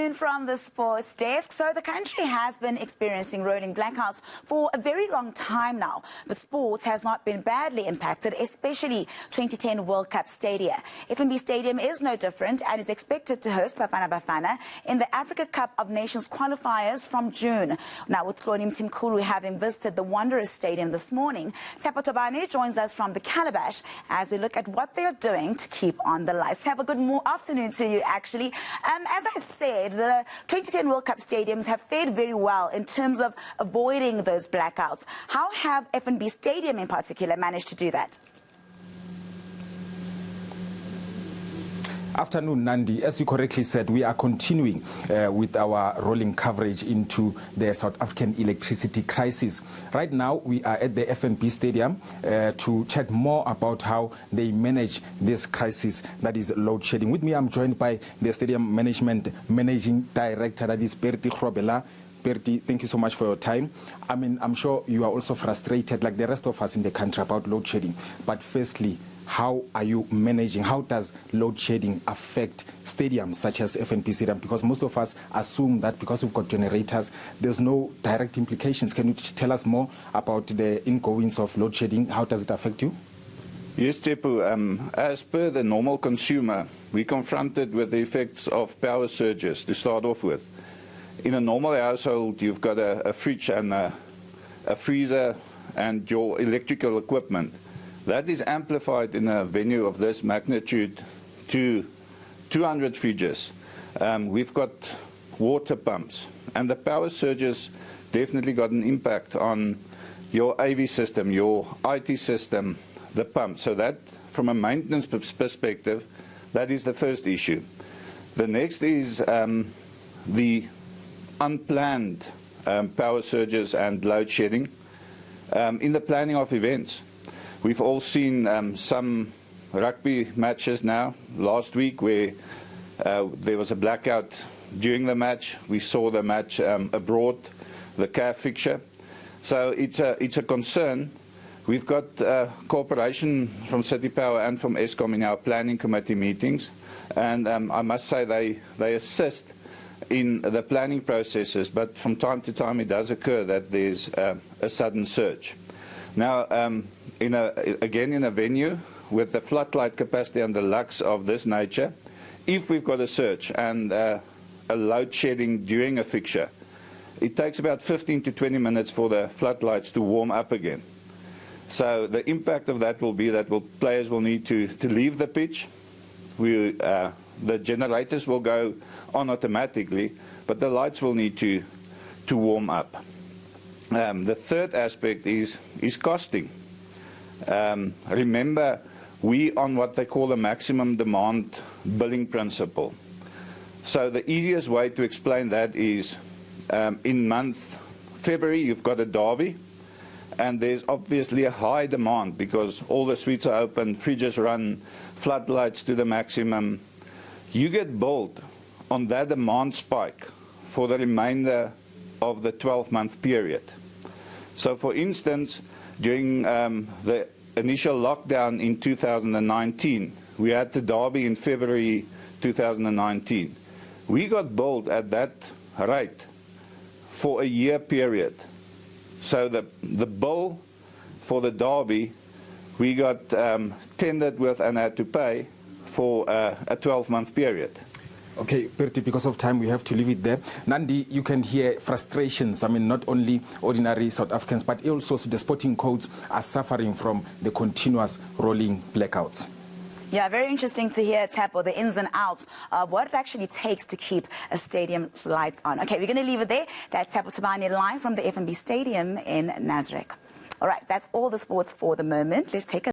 afternoon from the sports desk. So the country has been experiencing rolling blackouts for a very long time now, but sports has not been badly impacted, especially 2010 World Cup stadia. FNB Stadium is no different and is expected to host Bafana Bafana in the Africa Cup of Nations qualifiers from June. Now, with Claudia Mtimkulu having visited the Wanderers Stadium this morning, Tshepo Thobane joins us from the Calabash as we look at what they are doing to keep on the lights. Have a good afternoon to you, actually. As I said, the 2010 World Cup stadiums have fared very well in terms of avoiding those blackouts. How have FNB Stadium in particular managed to do that? Afternoon, Nandi. As you correctly said, we are continuing with our rolling coverage into the South African electricity crisis. Right now, we are at the FNB Stadium to chat more about how they manage this crisis that is load shedding. With me, I'm joined by the Stadium Management Managing Director, that is Perti Grobela. Perti, thank you so much for your time. I mean, I'm sure you are also frustrated, like the rest of us in the country, about load shedding. But firstly, how are you managing? How does load shedding affect stadiums such as FNB Stadium? Because most of us assume that because we've got generators, there's no direct implications. Can you tell us more about the ingoings of load shedding? How does it affect you? Yes, Tshepo. As per the normal consumer, we're confronted with the effects of power surges to start off with. In a normal household, you've got a fridge and a freezer and your electrical equipment. That is amplified in a venue of this magnitude to 200 fridges. We've got water pumps, and the power surges definitely got an impact on your AV system, your IT system, the pump. So that, from a maintenance perspective, that is the first issue. The next is the unplanned power surges and load shedding. In the planning of events, we've all seen some rugby matches now. Last week where there was a blackout during the match. We saw the match abroad, the CAF fixture. So it's a concern. We've got cooperation from City Power and from Eskom in our planning committee meetings. And I must say they assist in the planning processes, but from time to time it does occur that there's a sudden surge. Now, again in a venue with the floodlight capacity and the lux of this nature, if we've got a surge and a load shedding during a fixture, it takes about 15 to 20 minutes for the floodlights to warm up again. So the impact of that will be that players will need to leave the pitch. The generators will go on automatically, but the lights will need to warm up. The third aspect is costing. Remember, we on what they call the maximum demand billing principle. So the easiest way to explain that is in month February you've got a derby, and there's obviously a high demand because all the suites are open, fridges run, floodlights to the maximum. You get billed on that demand spike for the remainder of the 12-month period. So for instance, during the initial lockdown in 2019, we had the derby in February 2019. We got billed at that rate for a year period. So the bill for the derby we got tendered with and had to pay for a 12-month period. Okay, Perti, because of time, we have to leave it there. Nandi, you can hear frustrations. I mean, not only ordinary South Africans, but also the sporting codes are suffering from the continuous rolling blackouts. Yeah, very interesting to hear, Tshepo, the ins and outs of what it actually takes to keep a stadium's lights on. Okay, we're going to leave it there. That's Tshepo Thobane live from the FNB Stadium in Nasrec. All right, that's all the sports for the moment. Let's take a